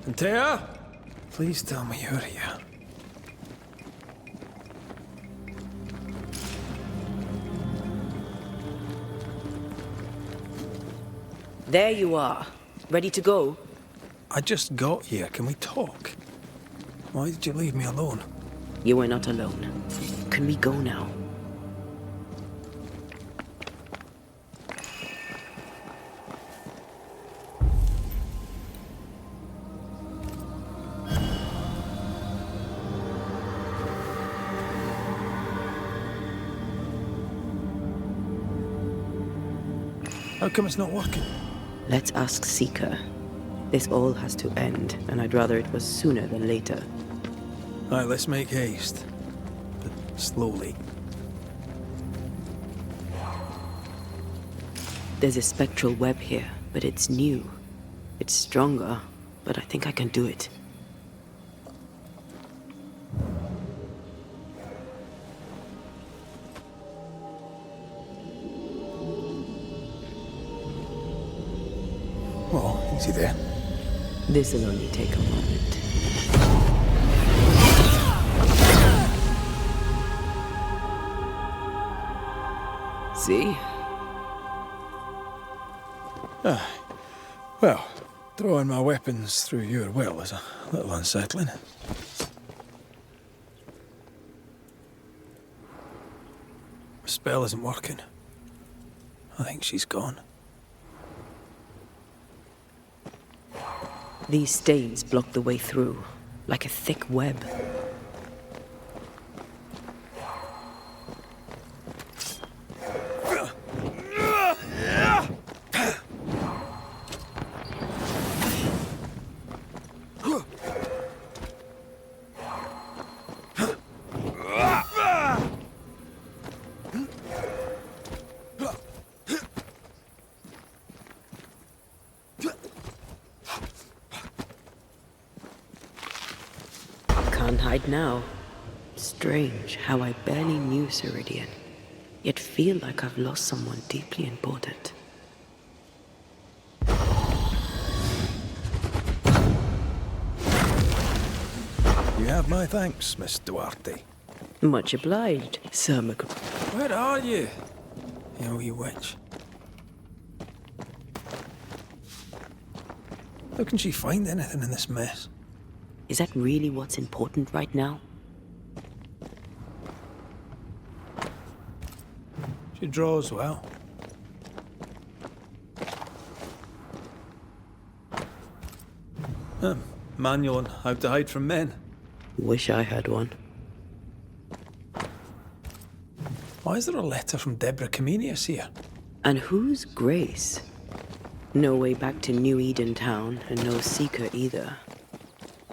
Antea? Please tell me you're here. There you are. Ready to go? I just got here. Can we talk? Why did you leave me alone? You were not alone. Can we go now? How come it's not working? Let's ask Seeker. This all has to end, and I'd rather it was sooner than later. Alright, let's make haste. But slowly. There's a spectral web here, but it's new. It's stronger, but I think I can do it. Oh, easy there. This'll only take a moment. See? Well, throwing my weapons through your will is a little unsettling. The spell isn't working. I think she's gone. These stains block the way through, like a thick web. Can't hide now. Strange how I barely knew Ceridian, yet feel like I've lost someone deeply important. You have my thanks, Miss Duarte. Much obliged, Sir Mc... Where are you? You wee witch. How can she find anything in this mess? Is that really what's important right now? She draws well. Manual on how to hide from men. Wish I had one. Why is there a letter from Deborah Comenius here? And who's Grace? No way back to New Eden Town, and no Seeker either.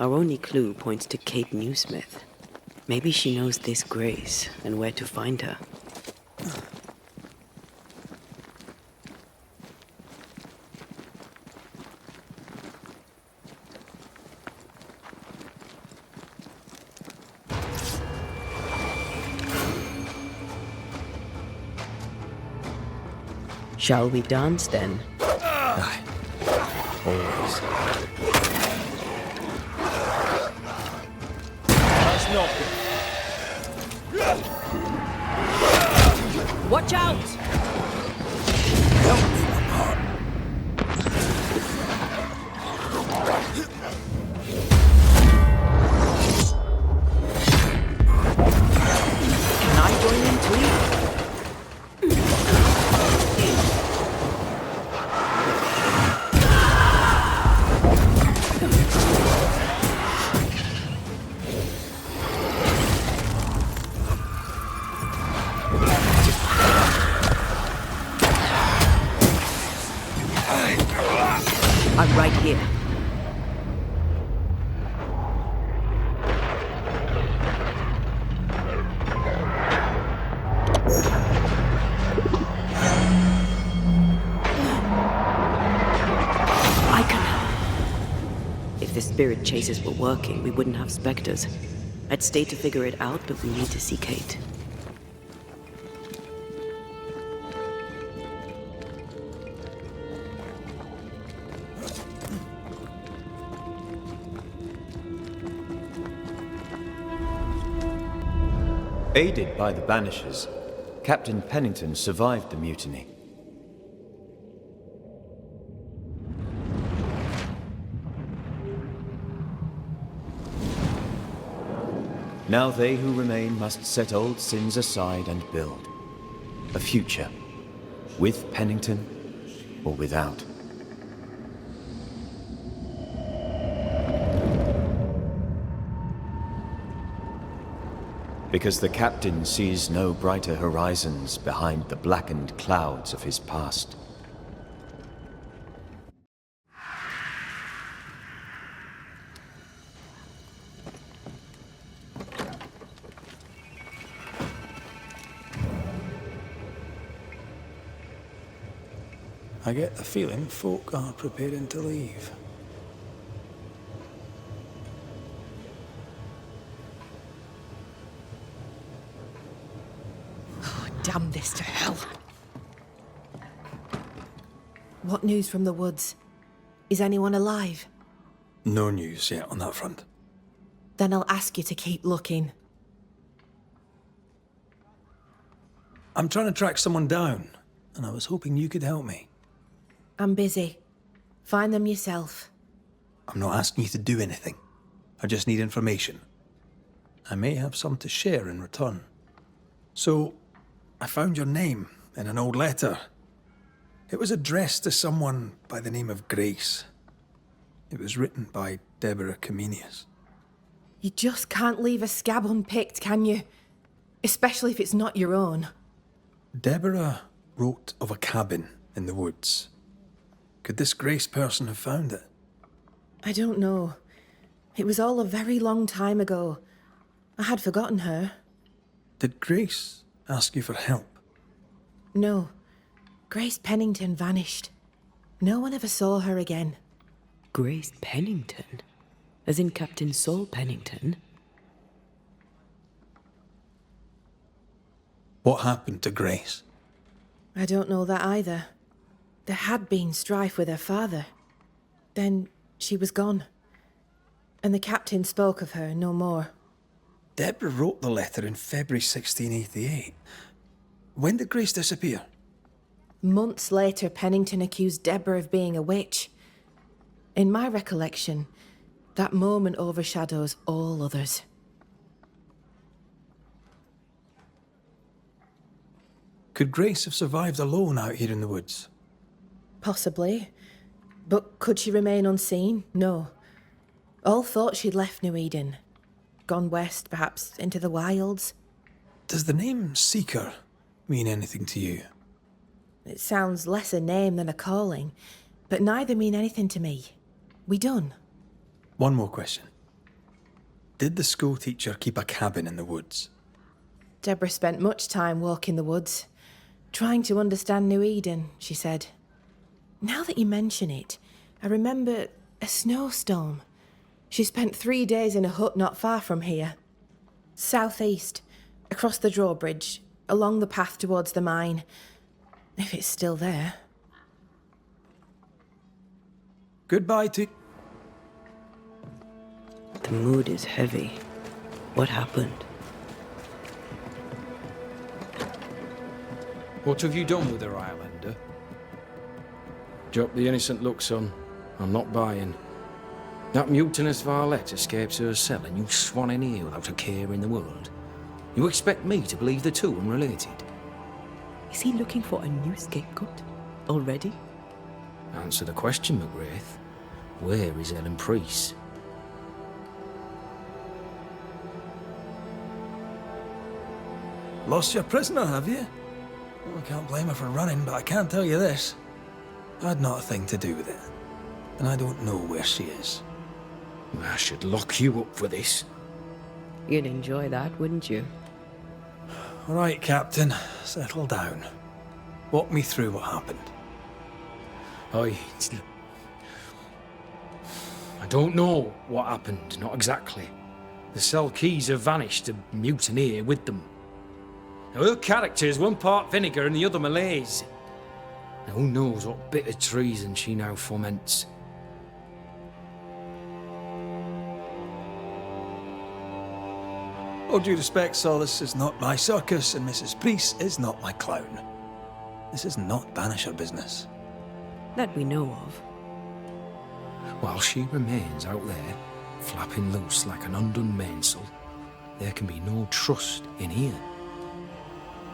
Our only clue points to Kate Newsmith. Maybe she knows this Grace and where to find her. Shall we dance then? Aye. Always. That's not good. Watch out! Help me, my heart. Can I join in too? I'm right here. I can help. If the spirit chases were working, we wouldn't have specters. I'd stay to figure it out, but we need to see Kate. Aided by the Banishers, Captain Pennington survived the mutiny. Now they who remain must set old sins aside and build a future, with Pennington or without. Because the captain sees no brighter horizons behind the blackened clouds of his past. I get the feeling folk are preparing to leave. Damn this to hell. What news from the woods? Is anyone alive? No news yet on that front. Then I'll ask you to keep looking. I'm trying to track someone down, and I was hoping you could help me. I'm busy. Find them yourself. I'm not asking you to do anything. I just need information. I may have some to share in return. So, I found your name in an old letter. It was addressed to someone by the name of Grace. It was written by Deborah Comenius. You just can't leave a scab unpicked, can you? Especially if it's not your own. Deborah wrote of a cabin in the woods. Could this Grace person have found it? I don't know. It was all a very long time ago. I had forgotten her. Did Grace ask you for help? No. Grace Pennington vanished. No one ever saw her again. Grace Pennington? As in Captain Saul Pennington? What happened to Grace? I don't know that either. There had been strife with her father. Then she was gone. And the captain spoke of her no more. Deborah wrote the letter in February 1688. When did Grace disappear? Months later, Pennington accused Deborah of being a witch. In my recollection, that moment overshadows all others. Could Grace have survived alone out here in the woods? Possibly. But could she remain unseen? No. All thought she'd left New Eden. Gone west, perhaps into the wilds. Does the name Seeker mean anything to you? It sounds less a name than a calling, but neither mean anything to me. We done. One more question. Did the school teacher keep a cabin in the woods? Deborah spent much time walking the woods, trying to understand New Eden, she said. Now that you mention it, I remember a snowstorm. She spent 3 days in a hut not far from here. Southeast, across the drawbridge, along the path towards the mine. If it's still there. Goodbye to... The mood is heavy. What happened? What have you done with her, Islander? Drop the innocent look, son. I'm not buying. That mutinous varlet escapes her cell and you swan in here without a care in the world. You expect me to believe the two unrelated? Is he looking for a new scapegoat? Already? Answer the question, McGrath. Where is Ellen Priest? Lost your prisoner, have you? Well, I can't blame her for running, but I can't tell you this. I had not a thing to do with it. And I don't know where she is. I should lock you up for this. You'd enjoy that, wouldn't you? All right, Captain. Settle down. Walk me through what happened. I don't know what happened, not exactly. The cell keys have vanished, a mutineer with them. Now, her character is one part vinegar and the other malaise. Now, who knows what bitter treason she now foments. All due respect, Saul, this is not my circus, and Mrs. Priest is not my clown. This is not Banisher business. That we know of. While she remains out there, flapping loose like an undone mainsail, there can be no trust in here.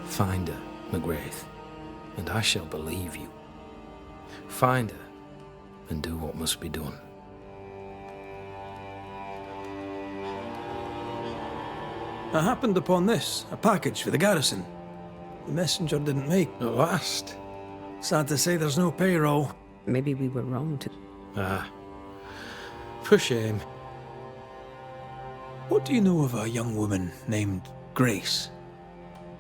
Find her, McGrath, and I shall believe you. Find her, and do what must be done. I happened upon this, a package for the garrison. The messenger didn't make. At last. Sad to say there's no payroll. Maybe we were wrong to... Ah, for shame. What do you know of a young woman named Grace?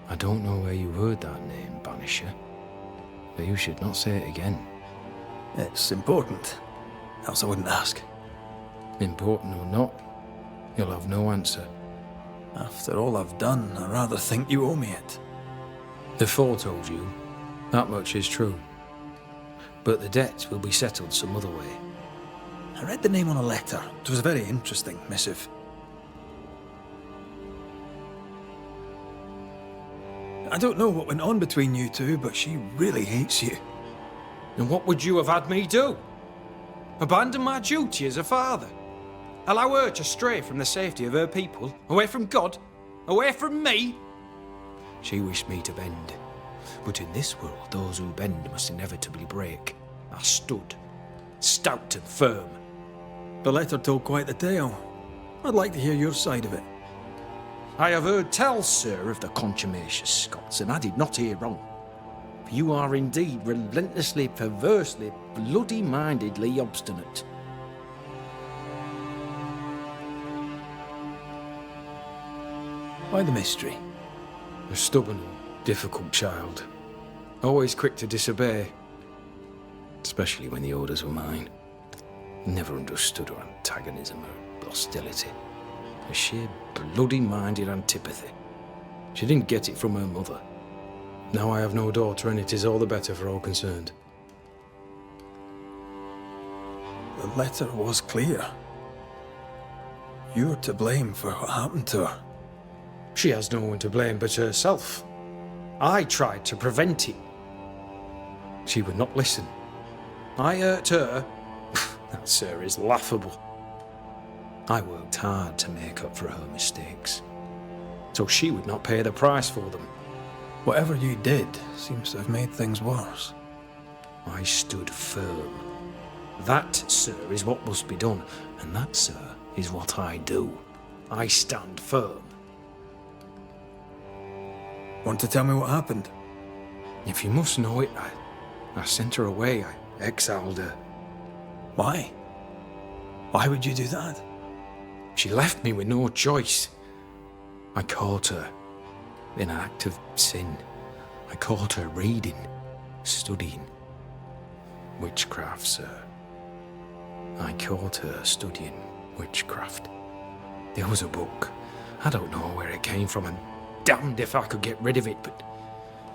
I don't know where you heard that name, Banisher, but you should not say it again. It's important, else I wouldn't ask. Important or not, you'll have no answer. After all I've done, I rather think you owe me it. The four told you, that much is true. But the debt will be settled some other way. I read the name on a letter. It was a very interesting missive. I don't know what went on between you two, but she really hates you. And what would you have had me do? Abandon my duty as a father? Allow her to stray from the safety of her people? Away from God? Away from me? She wished me to bend. But in this world, those who bend must inevitably break. I stood, stout and firm. The letter told quite the tale. I'd like to hear your side of it. I have heard tell, sir, of the contumacious Scots, and I did not hear wrong. For you are indeed relentlessly, perversely, bloody-mindedly obstinate. Why the mystery? A stubborn, difficult child. Always quick to disobey. Especially when the orders were mine. Never understood her antagonism or hostility. A sheer bloody-minded antipathy. She didn't get it from her mother. Now I have no daughter, and it is all the better for all concerned. The letter was clear. You're to blame for what happened to her. She has no one to blame but herself. I tried to prevent it. She would not listen. I hurt her. That, sir, is laughable. I worked hard to make up for her mistakes, so she would not pay the price for them. Whatever you did seems to have made things worse. I stood firm. That, sir, is what must be done, and that, sir, is what I do. I stand firm. Want to tell me what happened? If you must know it, I sent her away. I exiled her. Why? Why would you do that? She left me with no choice. I caught her in an act of sin. I caught her reading, studying. Witchcraft, sir. I caught her studying witchcraft. There was a book. I don't know where it came from, and damned if I could get rid of it, but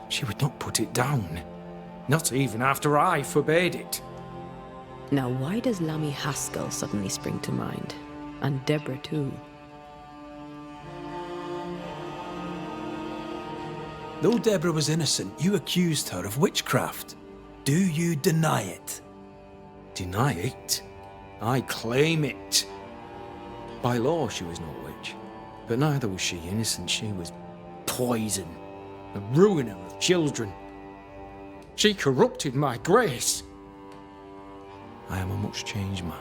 she would not put it down. Not even after I forbade it. Now, why does Lammy Haskell suddenly spring to mind? And Deborah, too. Though Deborah was innocent, you accused her of witchcraft. Do you deny it? Deny it? I claim it. By law, she was no witch, but neither was she innocent. She was poison, a ruiner of children. She corrupted my grace. I am a much changed man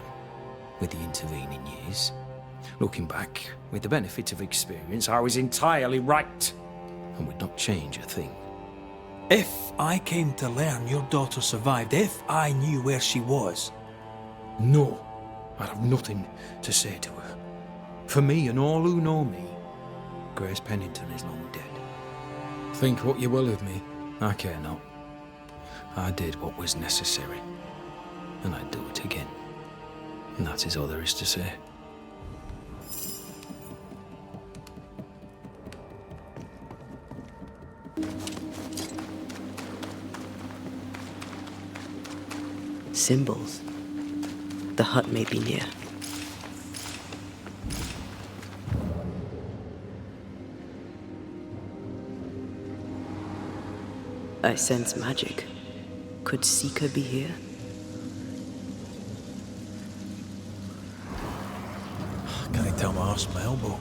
with the intervening years. Looking back, with the benefit of experience, I was entirely right and would not change a thing. If I came to learn your daughter survived, if I knew where she was... No, I'd have nothing to say to her. For me and all who know me, Grace Pennington is long dead. Think what you will of me, I care not. I did what was necessary, and I'd do it again. And that is all there is to say. Symbols. The hut may be near. I sense magic. Could Seeker be here? Can I tell my arse from my elbow?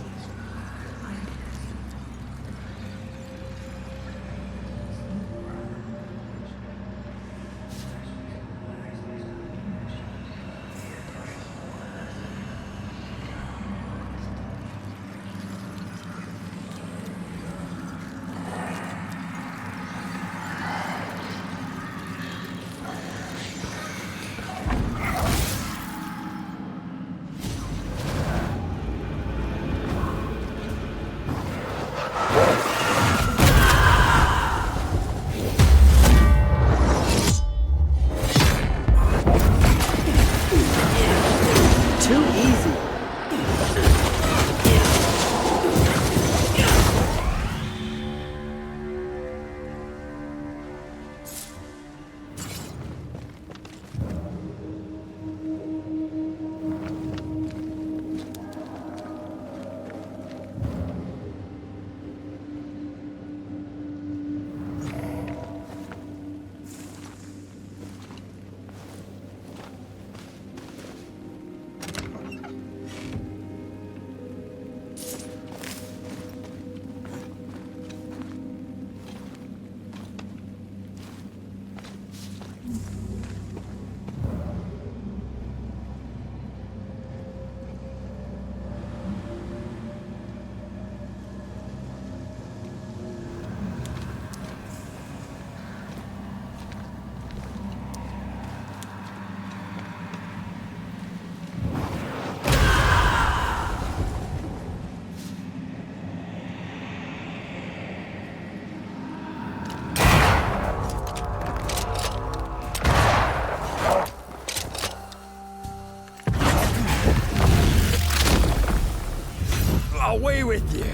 Away with you!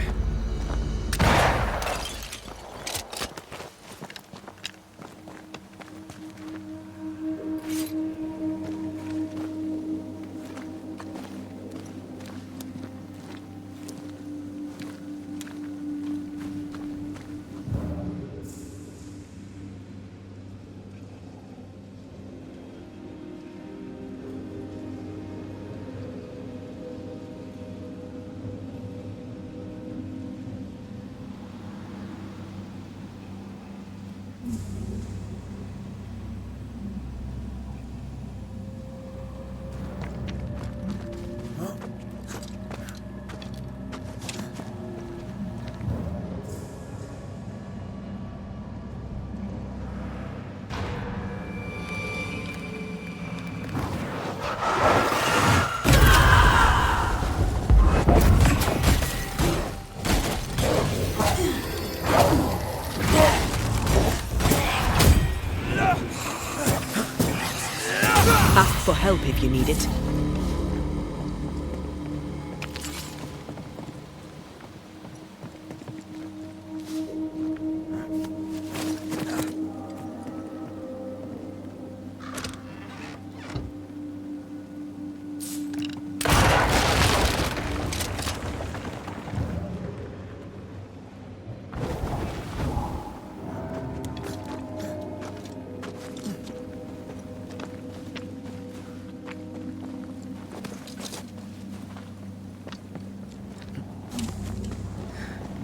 Ask for help if you need it.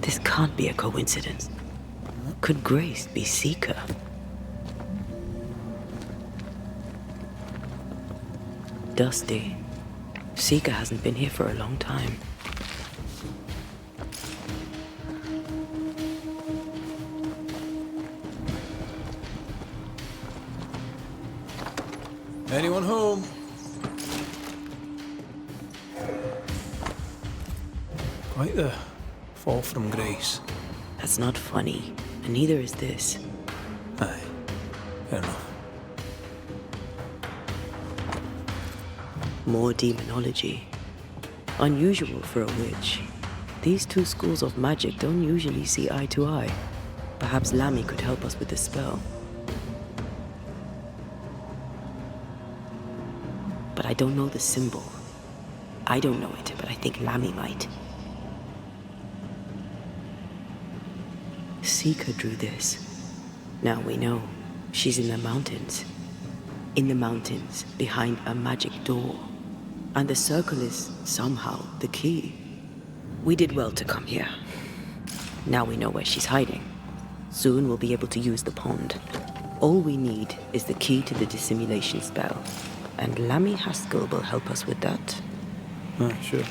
This can't be a coincidence. Could Grace be Seeker? Dusty. Seeker hasn't been here for a long time. Anyone home? Quite the fall from grace. That's not funny, and neither is this. Aye, fair enough. More demonology. Unusual for a witch. These two schools of magic don't usually see eye to eye. Perhaps Lammy could help us with the spell. But I don't know the symbol. I don't know it, but I think Lammy might. Seeker drew this. Now we know she's in the mountains. In the mountains, behind a magic door. And the circle is, somehow, the key. We did well to come here. Now we know where she's hiding. Soon we'll be able to use the pond. All we need is the key to the dissimulation spell. And Lammy Haskell will help us with that. Sure.